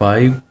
5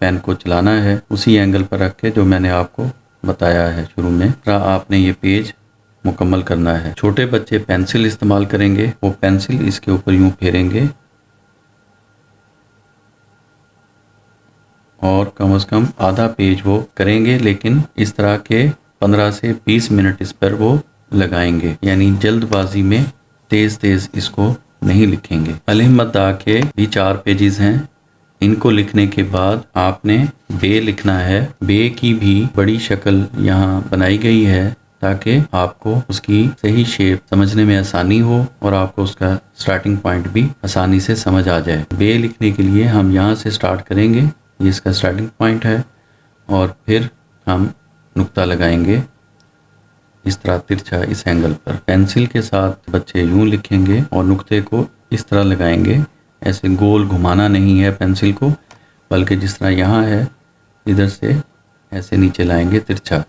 pain کو چلانا ہے اسی اینگل پر رکھ کے جو میں نے آپ کو بتایا ہے شروع میں، آپ نے یہ پیج مکمل کرنا ہے۔ چھوٹے بچے پینسل استعمال کریں گے، وہ پینسل اس کے اوپر یوں پھیریں گے اور کم از کم آدھا پیج وہ کریں گے، لیکن اس طرح کے 15 سے 20 منٹ اس پر وہ لگائیں گے، یعنی جلد بازی میں تیز تیز اس کو نہیں لکھیں گے۔ الحمد دا کے بھی 4 پیجز ہیں، ان کو لکھنے کے بعد آپ نے بے لکھنا ہے۔ بے کی بھی بڑی شکل یہاں بنائی گئی ہے تاکہ آپ کو اس کی صحیح شیپ سمجھنے میں آسانی ہو اور آپ کو اس کا سٹارٹنگ پوائنٹ بھی آسانی سے سمجھ آ جائے۔ بے لکھنے کے لیے ہم یہاں سے سٹارٹ کریں گے، یہ اس کا سٹارٹنگ پوائنٹ ہے، اور پھر ہم نقطہ لگائیں گے اس طرح ترچھا اس اینگل پر۔ پینسل کے ساتھ بچے یوں لکھیں گے اور نقطے کو اس طرح لگائیں گے، ایسے گول گھمانا نہیں ہے پینسل کو، بلکہ جس طرح یہاں ہے ادھر سے ایسے نیچے لائیں گے ترچھا،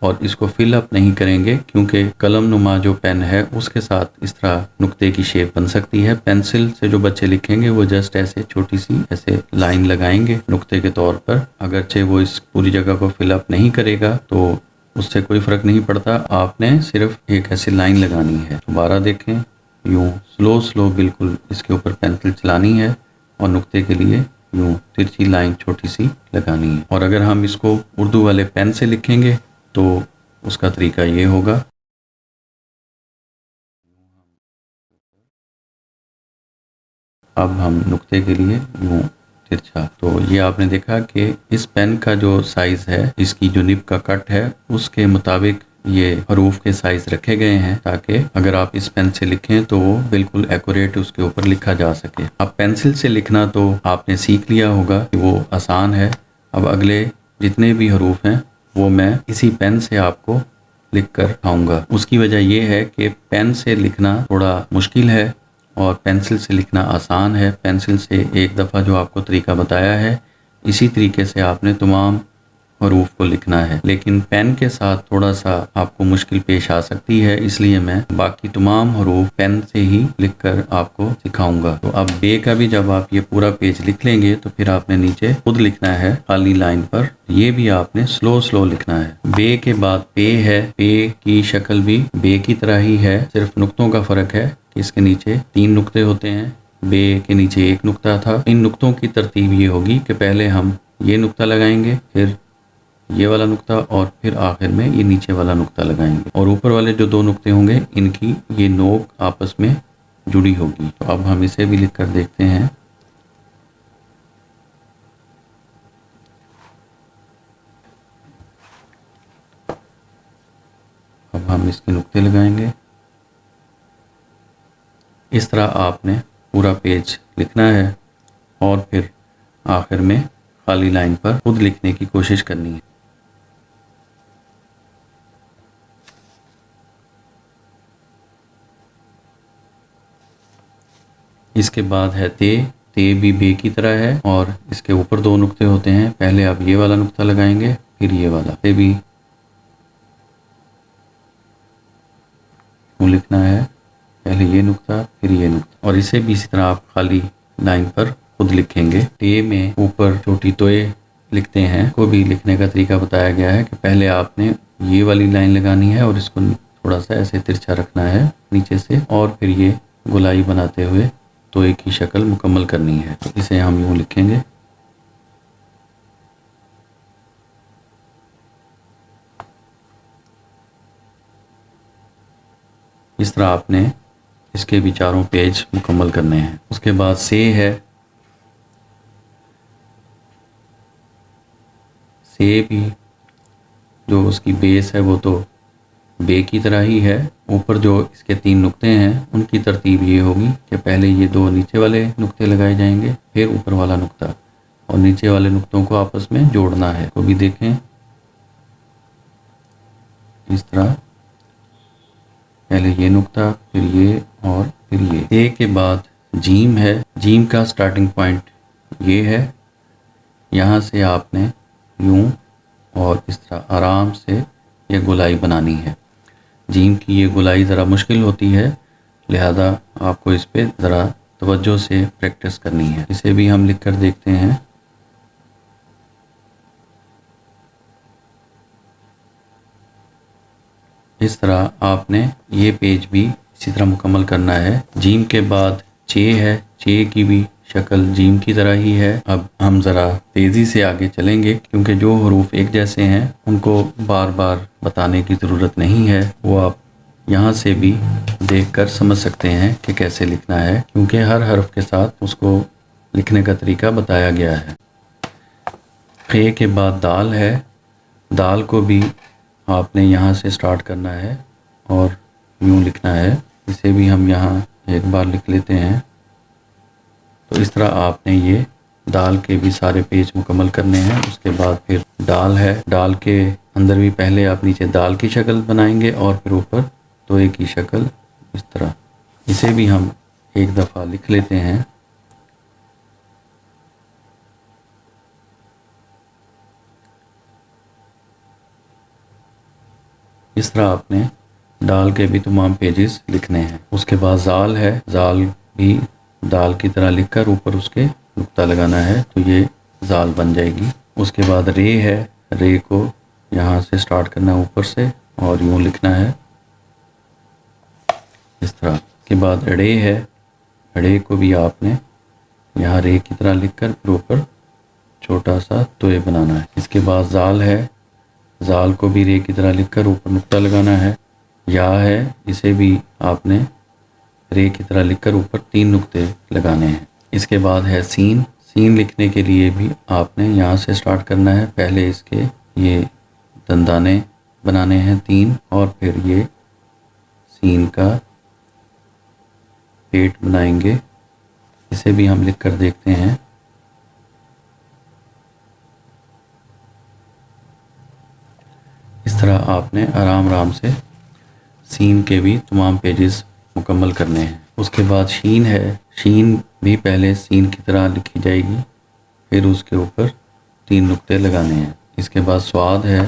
اور اس کو فل اپ نہیں کریں گے کیونکہ قلم نما جو پین ہے اس کے ساتھ اس طرح نقطے کی شیپ بن سکتی ہے۔ پینسل سے جو بچے لکھیں گے وہ جسٹ ایسے چھوٹی سی ایسے لائن لگائیں گے نقطے کے طور پر، اگرچہ وہ اس پوری جگہ کو فل اپ نہیں کرے گا تو اس سے کوئی فرق نہیں پڑتا، آپ نے صرف ایک ایسی لائن لگانی ہے۔ دوبارہ دیکھیں، یوں سلو بالکل اس کے اوپر پینسل چلانی ہے اور نقطے کے لیے یوں ترچھی لائن چھوٹی سی لگانی ہے۔ اور اگر ہم اس کو اردو والے پین سے لکھیں گے تو اس کا طریقہ یہ ہوگا، اب ہم نقطے کے لیے یوں ترچھا، تو یہ آپ نے دیکھا کہ اس پین کا جو سائز ہے، اس کی جو نب کا کٹ ہے اس کے مطابق یہ حروف کے سائز رکھے گئے ہیں تاکہ اگر آپ اس پین سے لکھیں تو وہ بالکل ایکوریٹ اس کے اوپر لکھا جا سکے۔ اب پینسل سے لکھنا تو آپ نے سیکھ لیا ہوگا کہ وہ آسان ہے، اب اگلے جتنے بھی حروف ہیں وہ میں اسی پین سے آپ کو لکھ کر آؤں گا۔ اس کی وجہ یہ ہے کہ پین سے لکھنا تھوڑا مشکل ہے اور پینسل سے لکھنا آسان ہے۔ پینسل سے ایک دفعہ جو آپ کو طریقہ بتایا ہے اسی طریقے سے آپ نے تمام حروف کو لکھنا ہے، لیکن پین کے ساتھ تھوڑا سا آپ کو مشکل پیش آ سکتی ہے، اس لیے میں باقی تمام حروف پین سے ہی لکھ کر آپ کو سکھاؤں گا۔ تو اب بے کا بھی جب آپ یہ پورا پیج لکھ لیں گے تو پھر آپ نے نیچے خود لکھنا ہے خالی لائن پر، یہ بھی آپ نے سلو لکھنا ہے۔ بے کے بعد پے ہے، پے کی شکل بھی بے کی طرح ہی ہے، صرف نقطوں کا فرق ہے کہ اس کے نیچے 3 نقطے ہوتے ہیں، بے کے نیچے 1 نقطہ تھا۔ ان نقطوں کی ترتیب یہ ہوگی کہ پہلے ہم یہ نقطہ لگائیں گے، پھر یہ والا نقطہ، اور پھر آخر میں یہ نیچے والا نقطہ لگائیں گے، اور اوپر والے جو 2 نقطے ہوں گے ان کی یہ نوک آپس میں جڑی ہوگی۔ تو اب ہم اسے بھی لکھ کر دیکھتے ہیں۔ اب ہم اس کے نقطے لگائیں گے، اس طرح آپ نے پورا پیج لکھنا ہے اور پھر آخر میں خالی لائن پر خود لکھنے کی کوشش کرنی ہے۔ اس کے بعد ہے تے، تے بھی بے کی طرح ہے اور اس کے اوپر 2 نقطے ہوتے ہیں، پہلے آپ یہ والا نقطہ لگائیں گے پھر یہ والا، تے بھی لکھنا ہے، پہلے یہ نقطہ پھر یہ نقطہ، اور اسے بھی اسی طرح آپ خالی لائن پر خود لکھیں گے۔ ٹے میں اوپر چھوٹی توئے لکھتے ہیں، کو بھی لکھنے کا طریقہ بتایا گیا ہے کہ پہلے آپ نے یہ والی لائن لگانی ہے اور اس کو تھوڑا سا ایسے ترچھا رکھنا ہے نیچے سے، اور پھر یہ گولائی بناتے ہوئے توئے کی شکل مکمل کرنی ہے۔ تو اسے ہم یوں لکھیں گے۔ اس طرح آپ نے اس کے بھی 4 پیج مکمل کرنے ہیں۔ اس کے بعد سے ہے، سے بھی جو اس کی بیس ہے وہ تو بے کی طرح ہی ہے، اوپر جو اس کے 3 نقطے ہیں ان کی ترتیب یہ ہوگی کہ پہلے یہ 2 نیچے والے نقطے لگائے جائیں گے، پھر اوپر والا نقطہ، اور نیچے والے نقطوں کو آپس میں جوڑنا ہے۔ تو بھی دیکھیں اس طرح، پہلے یہ نقطہ پھر یہ اور پھر یہ۔ اے کے بعد جیم ہے، جیم کا سٹارٹنگ پوائنٹ یہ ہے، یہاں سے آپ نے یوں اور اس طرح آرام سے یہ گولائی بنانی ہے۔ جیم کی یہ گولائی ذرا مشکل ہوتی ہے، لہذا آپ کو اس پہ ذرا توجہ سے پریکٹس کرنی ہے۔ اسے بھی ہم لکھ کر دیکھتے ہیں۔ اس طرح آپ نے یہ پیج بھی اسی طرح مکمل کرنا ہے۔ جیم کے بعد چے ہے، چے کی بھی شکل جیم کی طرح ہی ہے۔ اب ہم ذرا تیزی سے آگے چلیں گے کیونکہ جو حروف ایک جیسے ہیں ان کو بار بار بتانے کی ضرورت نہیں ہے، وہ آپ یہاں سے بھی دیکھ کر سمجھ سکتے ہیں کہ کیسے لکھنا ہے، کیونکہ ہر حرف کے ساتھ اس کو لکھنے کا طریقہ بتایا گیا ہے۔ خے کے بعد دال ہے، دال کو بھی آپ نے یہاں سے سٹارٹ کرنا ہے اور یوں لکھنا ہے۔ اسے بھی ہم یہاں ایک بار لکھ لیتے ہیں۔ تو اس طرح آپ نے یہ دال کے بھی سارے پیج مکمل کرنے ہیں۔ اس کے بعد پھر ڈال ہے، ڈال کے اندر بھی پہلے آپ نیچے دال کی شکل بنائیں گے اور پھر اوپر توئے کی شکل اس طرح۔ اسے بھی ہم ایک دفعہ لکھ لیتے ہیں۔ اس طرح آپ نے ڈال کے بھی تمام پیجز لکھنے ہیں۔ اس کے بعد زال ہے، زال بھی دال کی طرح لکھ کر اوپر اس کے نقطہ لگانا ہے تو یہ زال بن جائے گی۔ اس کے بعد رے ہے، رے کو یہاں سے سٹارٹ کرنا ہے اوپر سے اور یوں لکھنا ہے اس طرح۔ اس کے بعد اڑے ہے، اڑے کو بھی آپ نے یہاں رے کی طرح لکھ کر پھر اوپر چھوٹا سا توئے بنانا ہے۔ اس کے بعد زال ہے، زال کو بھی رے کی طرح لکھ کر اوپر نقطہ لگانا ہے۔ یا ہے، اسے بھی آپ نے رے کی طرح لکھ کر اوپر 3 نقطے لگانے ہیں۔ اس کے بعد ہے سین، سین لکھنے کے لیے بھی آپ نے یہاں سے سٹارٹ کرنا ہے۔ پہلے اس کے یہ دندانے بنانے ہیں 3 اور پھر یہ سین کا پیٹ بنائیں گے۔ اسے بھی ہم لکھ کر دیکھتے ہیں۔ اس طرح آپ نے آرام آرام سے سین کے بھی تمام پیجز مکمل کرنے ہیں۔ اس کے بعد شین ہے، شین بھی پہلے سین کی طرح لکھی جائے گی، پھر اس کے اوپر 3 نقطے لگانے ہیں۔ اس کے بعد سواد ہے،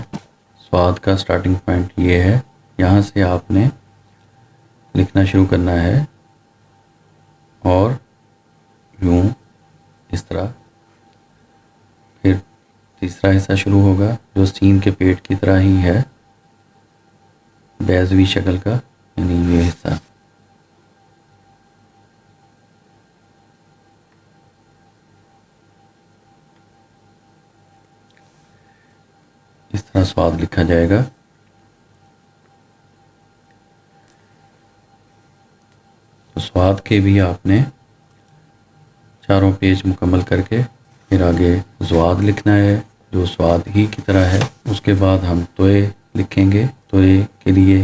سواد کا سٹارٹنگ پوائنٹ یہ ہے، یہاں سے آپ نے لکھنا شروع کرنا ہے اور یوں اس طرح۔ پھر تیسرا حصہ شروع ہوگا جو سین کے پیٹ کی طرح ہی ہے، بیضوی شکل کا، یعنی یہ حصہ۔ اس طرح سواد لکھا جائے گا۔ تو سواد کے بھی آپ نے چاروں پیج مکمل کر کے پھر آگے زواد لکھنا ہے جو سواد ہی کی طرح ہے۔ اس کے بعد ہم توئے لکھیں گے، توئے کے لیے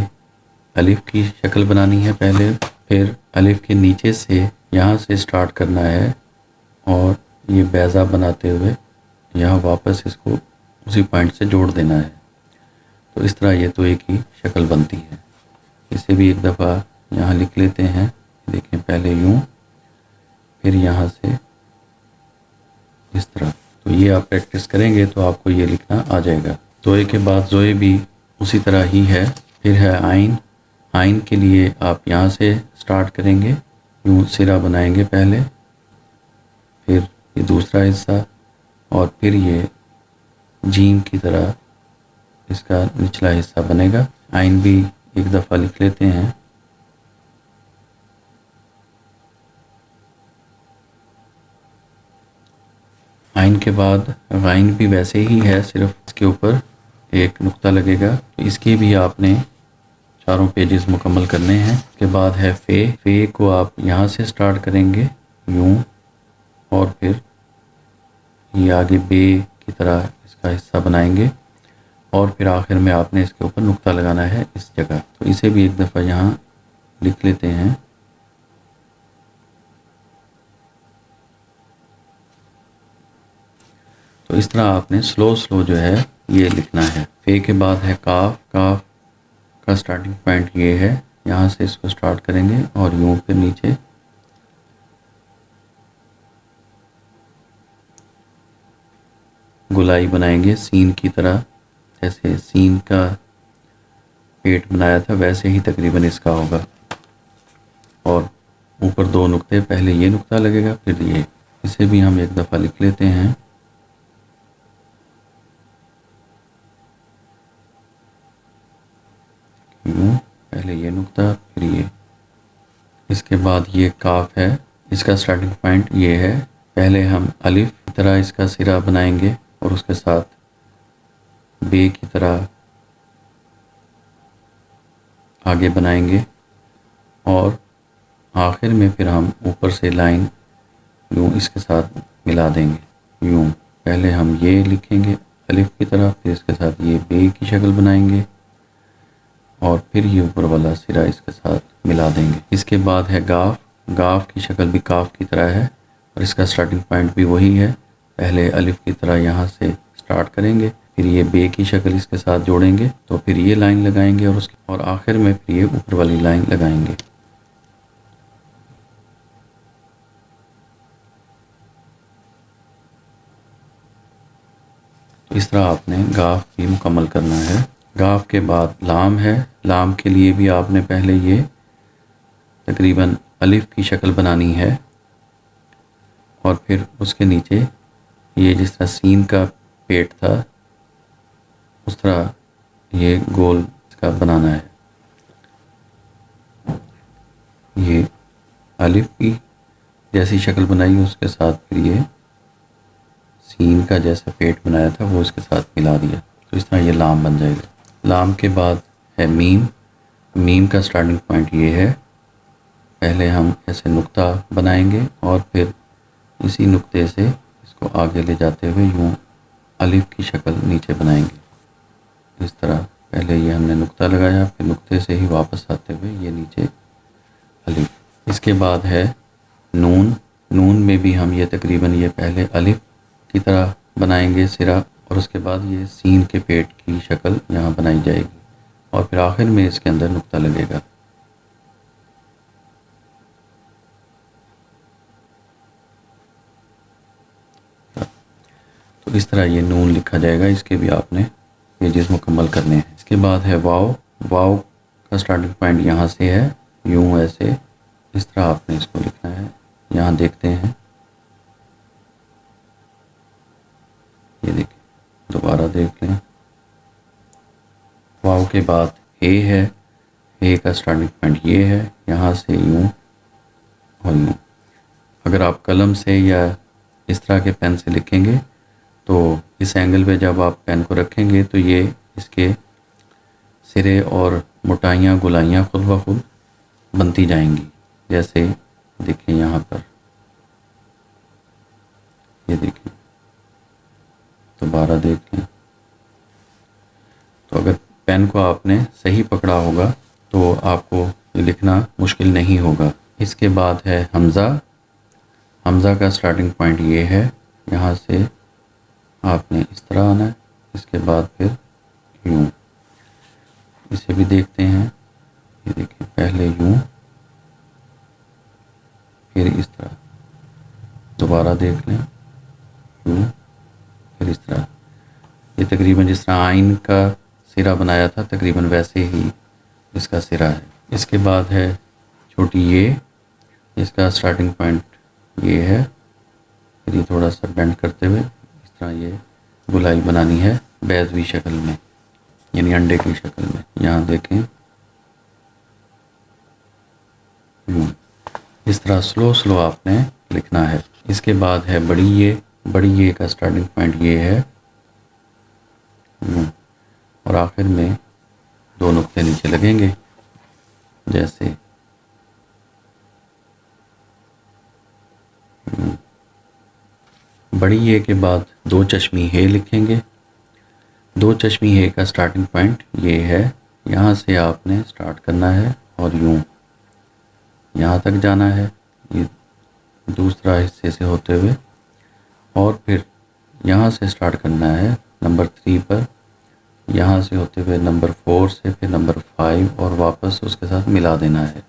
الف کی شکل بنانی ہے پہلے، پھر الف کے نیچے سے یہاں سے سٹارٹ کرنا ہے اور یہ بیضہ بناتے ہوئے یہاں واپس اس کو اسی پوائنٹ سے جوڑ دینا ہے۔ تو اس طرح یہ توئے کی شکل بنتی ہے۔ اسے بھی ایک دفعہ یہاں لکھ لیتے ہیں، دیکھیں پہلے یوں پھر یہاں سے اس طرح۔ تو یہ آپ پریکٹس کریں گے تو آپ کو یہ لکھنا آ جائے گا۔ توئے کے بعد زوئے بھی اسی طرح ہی ہے۔ پھر ہے آئین، آئین کے لیے آپ یہاں سے سٹارٹ کریں گے، یوں سرا بنائیں گے پہلے، پھر یہ دوسرا حصہ اور پھر یہ جیم کی طرح اس کا نچلا حصہ بنے گا۔ آئین بھی ایک دفعہ لکھ لیتے ہیں۔ آئین کے بعد غائن بھی ویسے ہی ہے، صرف اس کے اوپر ایک نقطہ لگے گا۔ تو اس کی بھی آپ نے چاروں پیجز مکمل کرنے ہیں۔ اس کے بعد ہے فے، فے کو آپ یہاں سے سٹارٹ کریں گے یوں اور پھر یہ آگے بے کی طرح اس کا حصہ بنائیں گے اور پھر آخر میں آپ نے اس کے اوپر نقطہ لگانا ہے اس جگہ۔ تو اسے بھی ایک دفعہ یہاں لکھ لیتے ہیں۔ تو اس طرح آپ نے سلو جو ہے یہ لکھنا ہے۔ فے کے بعد ہے کاف، کاف کا سٹارٹنگ پوائنٹ یہ ہے، یہاں سے اس کو سٹارٹ کریں گے اور یوں پھر نیچے گلائی بنائیں گے سین کی طرح، جیسے سین کا پیٹ بنایا تھا ویسے ہی تقریباً اس کا ہوگا۔ اور اوپر 2 نقطے، پہلے یہ نقطہ لگے گا پھر یہ۔ اسے بھی ہم ایک دفعہ لکھ لیتے ہیں۔ پہلے یہ نقطہ پھر یہ، اس کے بعد یہ کاف ہے، اس کا سٹارٹنگ پوائنٹ یہ ہے، پہلے ہم الف کی طرح اس کا سرا بنائیں گے اور اس کے ساتھ بے کی طرح آگے بنائیں گے، اور آخر میں پھر ہم اوپر سے لائن یوں اس کے ساتھ ملا دیں گے، یوں پہلے ہم یہ لکھیں گے الف کی طرح، پھر اس کے ساتھ یہ بے کی شکل بنائیں گے اور پھر یہ اوپر والا سرا اس کے ساتھ ملا دیں گے۔ اس کے بعد ہے گاف، گاف کی شکل بھی کاف کی طرح ہے اور اس کا سٹارٹنگ پوائنٹ بھی وہی ہے، پہلے الف کی طرح یہاں سے سٹارٹ کریں گے، پھر یہ بے کی شکل اس کے ساتھ جوڑیں گے تو پھر یہ لائن لگائیں گے اور آخر میں پھر یہ اوپر والی لائن لگائیں گے۔ اس طرح آپ نے گاف بھی مکمل کرنا ہے۔ گاف کے بعد لام ہے، لام کے لیے بھی آپ نے پہلے یہ تقریباً الف کی شکل بنانی ہے اور پھر اس کے نیچے یہ جس طرح سین کا پیٹ تھا اس طرح یہ گول کا بنانا ہے، یہ الف کی جیسی شکل بنائی اس کے ساتھ پھر یہ سین کا جیسا پیٹ بنایا تھا وہ اس کے ساتھ ملا دیا، تو اس طرح یہ لام بن جائے گا۔ لام کے بعد ہے میم، میم کا سٹارٹنگ پوائنٹ یہ ہے، پہلے ہم ایسے نقطہ بنائیں گے اور پھر اسی نقطے سے اس کو آگے لے جاتے ہوئے یوں الف کی شکل نیچے بنائیں گے، اس طرح پہلے یہ ہم نے نقطہ لگایا پھر نقطے سے ہی واپس آتے ہوئے یہ نیچے الف۔ اس کے بعد ہے نون، نون میں بھی ہم یہ تقریباً یہ پہلے الف کی طرح بنائیں گے سرا اور اس کے بعد یہ سین کے پیٹ کی شکل یہاں بنائی جائے گی اور پھر آخر میں اس کے اندر نقطہ لگے گا۔ تو اس طرح یہ نون لکھا جائے گا، اس کے بھی آپ نے پیجز مکمل کرنے ہیں۔ اس کے بعد ہے واو، واو کا سٹارٹنگ پوائنٹ یہاں سے ہے، یوں ایسے اس طرح آپ نے اس کو لکھنا ہے، یہاں دیکھتے ہیں، یہ دیکھیں دوبارہ دیکھ لیں۔ واو کے بعد اے ہے، اے کا سٹارٹنگ پوائنٹ یہ ہے، یہاں سے یوں اور یوں۔ اگر آپ قلم سے یا اس طرح کے پین سے لکھیں گے تو اس اینگل پہ جب آپ پین کو رکھیں گے تو یہ اس کے سرے اور موٹائیاں گولائیاں خود بخود بنتی جائیں گی، جیسے دیکھیں یہاں پر، یہ دیکھیں دوبارہ دیکھ لیں۔ تو اگر پین کو آپ نے صحیح پکڑا ہوگا تو آپ کو یہ لکھنا مشکل نہیں ہوگا۔ اس کے بعد ہے حمزہ، حمزہ کا سٹارٹنگ پوائنٹ یہ ہے، یہاں سے آپ نے اس طرح آنا ہے، اس کے بعد پھر یوں، اسے بھی دیکھتے ہیں، یہ دیکھیں پہلے یوں پھر اس طرح، دوبارہ دیکھ لیں، یوں پھر اس طرح، یہ تقریباً جس طرح آئین کا سرا بنایا تھا تقریباً ویسے ہی اس کا سرا ہے۔ اس کے بعد ہے چھوٹی یہ، اس کا سٹارٹنگ پوائنٹ یہ ہے، پھر یہ تھوڑا سا بینڈ کرتے ہوئے اس طرح یہ گولائی بنانی ہے بیضوی شکل میں، یعنی انڈے کی شکل میں، یہاں دیکھیں یوں، اس طرح سلو سلو آپ نے لکھنا ہے۔ اس کے بعد ہے بڑی یہ، بڑی یہ کا سٹارٹنگ پوائنٹ یہ ہے یوں، اور آخر میں دو نقطے نیچے لگیں گے جیسے یوں۔ بڑی یہ کے بعد دو چشمی ہے لکھیں گے، دو چشمی ہے کا سٹارٹنگ پوائنٹ یہ ہے، یہاں سے آپ نے سٹارٹ کرنا ہے اور یوں یہاں تک جانا ہے، یہ دوسرا حصے سے ہوتے ہوئے، اور پھر یہاں سے سٹارٹ کرنا ہے نمبر 3 پر، یہاں سے ہوتے ہوئے نمبر 4 سے پھر نمبر 5 اور واپس اس کے ساتھ ملا دینا ہے۔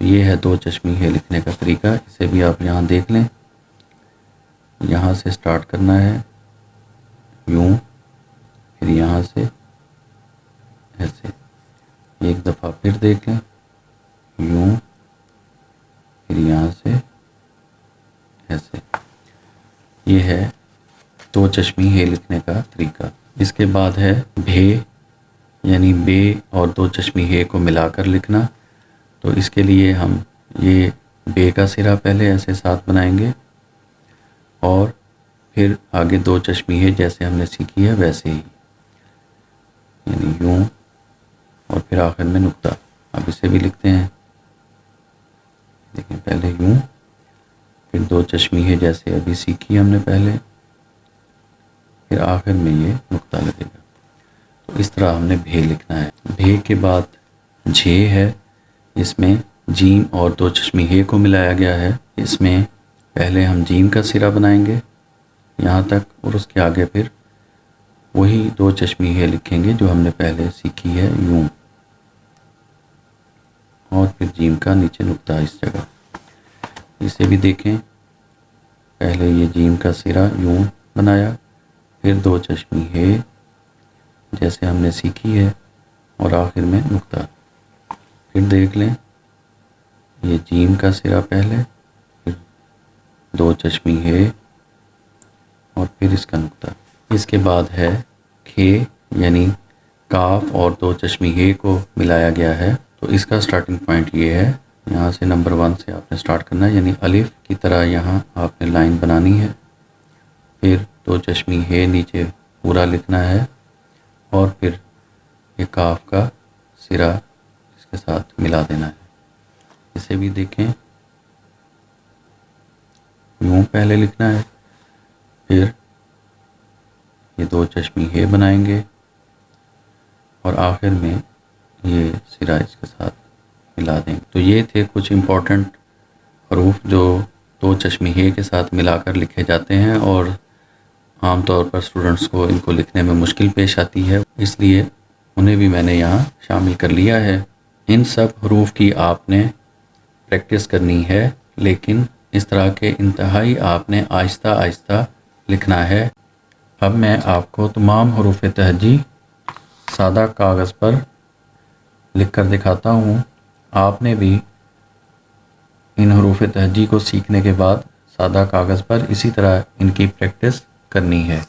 تو یہ ہے دو چشمی ہے لکھنے کا طریقہ، اسے بھی آپ یہاں دیکھ لیں، یہاں سے سٹارٹ کرنا ہے یوں، پھر یہاں سے ایسے، ایک دفعہ پھر دیکھ لیں یوں، پھر یہاں سے ایسے، یہ ہے دو چشمی ہے لکھنے کا طریقہ۔ اس کے بعد ہے بھے، یعنی بے اور دو چشمی ہے کو ملا کر لکھنا. تو اس کے لیے ہم یہ بے کا سرا پہلے ایسے ساتھ بنائیں گے اور پھر آگے دو چشمی ہے جیسے ہم نے سیکھی ہے ویسے ہی، یعنی یوں، اور پھر آخر میں نقطہ. اب اسے بھی لکھتے ہیں. دیکھیں پہلے یوں، پھر دو چشمی ہے جیسے ابھی سیکھی ہم نے پہلے، پھر آخر میں یہ نقطہ لگے گا. تو اس طرح ہم نے بھے لکھنا ہے. بھے کے بعد جھے ہے، اس میں جیم اور دو چشمی ہے کو ملایا گیا ہے. اس میں پہلے ہم جیم کا سرا بنائیں گے یہاں تک، اور اس کے آگے پھر وہی دو چشمی ہے لکھیں گے جو ہم نے پہلے سیکھی ہے یوں، اور پھر جیم کا نیچے نقطہ اس جگہ. اسے بھی دیکھیں، پہلے یہ جیم کا سرا یوں بنایا، پھر دو چشمی ہے جیسے ہم نے سیکھی ہے، اور آخر میں نقطہ. پھر دیکھ لیں، یہ جیم کا سرا پہلے، پھر دو چشمی ہے اور پھر اس کا نقطہ. اس کے بعد ہے کھے، یعنی کاف اور دو چشمی ہے کو ملایا گیا ہے. تو اس کا سٹارٹنگ پوائنٹ یہ ہے، یہاں سے نمبر 1 سے آپ نے سٹارٹ کرنا ہے، یعنی الف کی طرح یہاں آپ نے لائن بنانی ہے، پھر دو چشمی ہے نیچے پورا لکھنا ہے، اور پھر یہ کاف کا سرا اس کے ساتھ ملا دینا ہے. اسے بھی دیکھیں، یوں پہلے لکھنا ہے، پھر یہ دو چشمی ہے بنائیں گے، اور آخر میں یہ سرا اس کے ساتھ ملا دیں. تو یہ تھے کچھ امپورٹنٹ حروف جو دو چشمی ہے کے ساتھ ملا کر لکھے جاتے ہیں، اور عام طور پر اسٹوڈنٹس کو ان کو لکھنے میں مشکل پیش آتی ہے، اس لیے انہیں بھی میں نے یہاں شامل کر لیا ہے. ان سب حروف کی آپ نے پریکٹس کرنی ہے، لیکن اس طرح کے انتہائی آپ نے آہستہ آہستہ لکھنا ہے. اب میں آپ کو تمام حروف تہجی سادہ کاغذ پر لکھ کر دکھاتا ہوں. آپ نے بھی ان حروف تہجی کو سیکھنے کے بعد سادہ کاغذ پر اسی طرح ان کی پریکٹس کرنی ہے.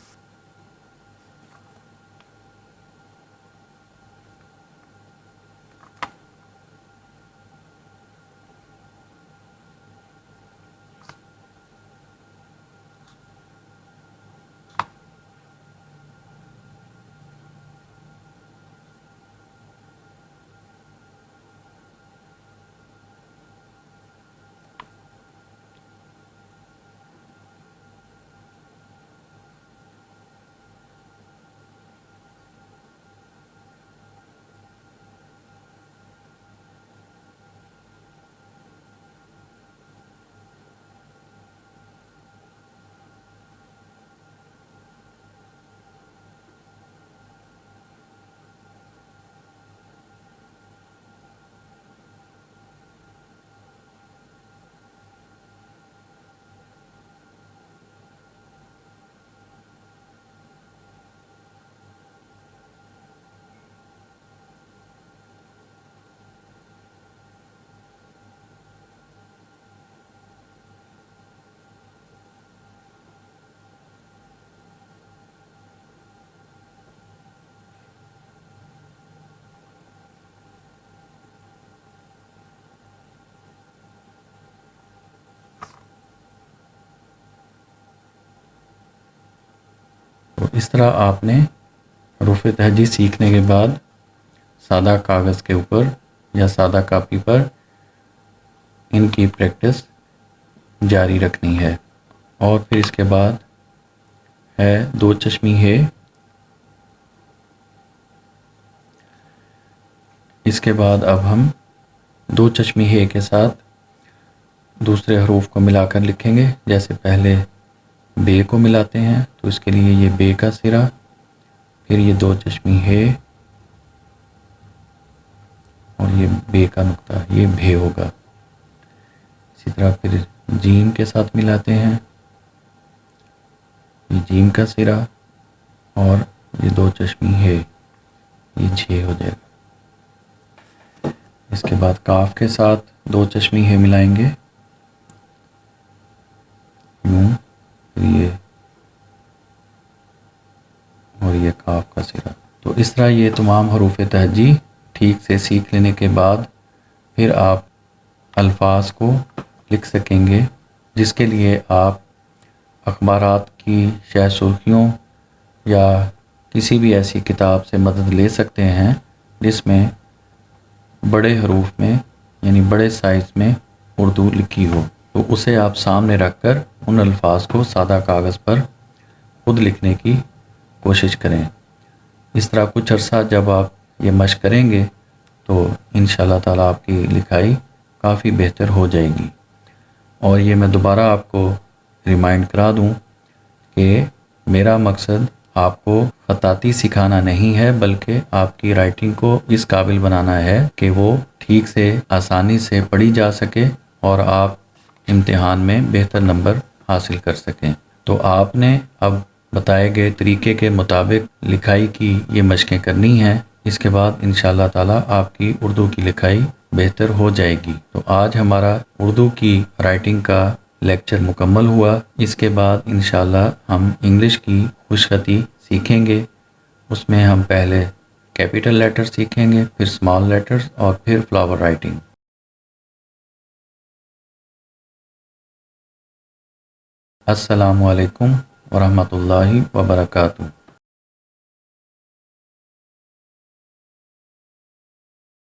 تو اس طرح آپ نے حروف تہجی سیکھنے کے بعد سادہ کاغذ کے اوپر یا سادہ کاپی پر ان کی پریکٹس جاری رکھنی ہے. اور پھر اس کے بعد ہے دو چشمی ہے. اس کے بعد اب ہم دو چشمی ہے کے ساتھ دوسرے حروف کو ملا کر لکھیں گے. جیسے پہلے بے کو ملاتے ہیں، تو اس کے لیے یہ بے کا سرا، پھر یہ دو چشمی ہے اور یہ بے کا نقطہ، یہ بھے ہوگا. اسی طرح پھر جیم کے ساتھ ملاتے ہیں، یہ جیم کا سرا، اور یہ دو چشمی ہے، یہ جھے ہو جائے گا. اس کے بعد کاف کے ساتھ دو چشمی ہے ملائیں گے یوں، پھر یہ اور یہ کاف کا سرا. تو تو اس طرح یہ تمام حروف تہجی ٹھیک سے سیکھ لینے کے بعد پھر آپ الفاظ کو لکھ سکیں گے، جس کے لیے آپ اخبارات کی شہ سرخیوں یا کسی بھی ایسی کتاب سے مدد لے سکتے ہیں جس میں بڑے حروف میں یعنی بڑے سائز میں اردو لکھی ہو، تو اسے آپ سامنے رکھ کر ان الفاظ کو سادہ کاغذ پر خود لکھنے کی کوشش کریں۔ اس طرح کچھ عرصہ جب آپ یہ مشق کریں گے تو انشاءاللہ تعالیٰ آپ کی لکھائی کافی بہتر ہو جائے گی۔ اور یہ میں دوبارہ آپ کو ریمائنڈ کرا دوں کہ میرا مقصد آپ کو خطاطی سکھانا نہیں ہے، بلکہ آپ کی رائٹنگ کو اس قابل بنانا ہے کہ وہ ٹھیک سے آسانی سے پڑھی جا سکے اور آپ امتحان میں بہتر نمبر حاصل کر سکیں۔ تو آپ نے اب بتائے گئے طریقے کے مطابق لکھائی کی یہ مشقیں کرنی ہیں، اس کے بعد انشاءاللہ تعالیٰ آپ کی اردو کی لکھائی بہتر ہو جائے گی۔ تو آج ہمارا اردو کی رائٹنگ کا لیکچر مکمل ہوا۔ اس کے بعد انشاءاللہ ہم انگلش کی خوش خطی سیکھیں گے۔ اس میں ہم پہلے کیپٹل لیٹر سیکھیں گے، پھر اسمال لیٹرز اور پھر فلاور رائٹنگ۔ السلام علیکم ورحمۃ اللہ وبرکاتہ۔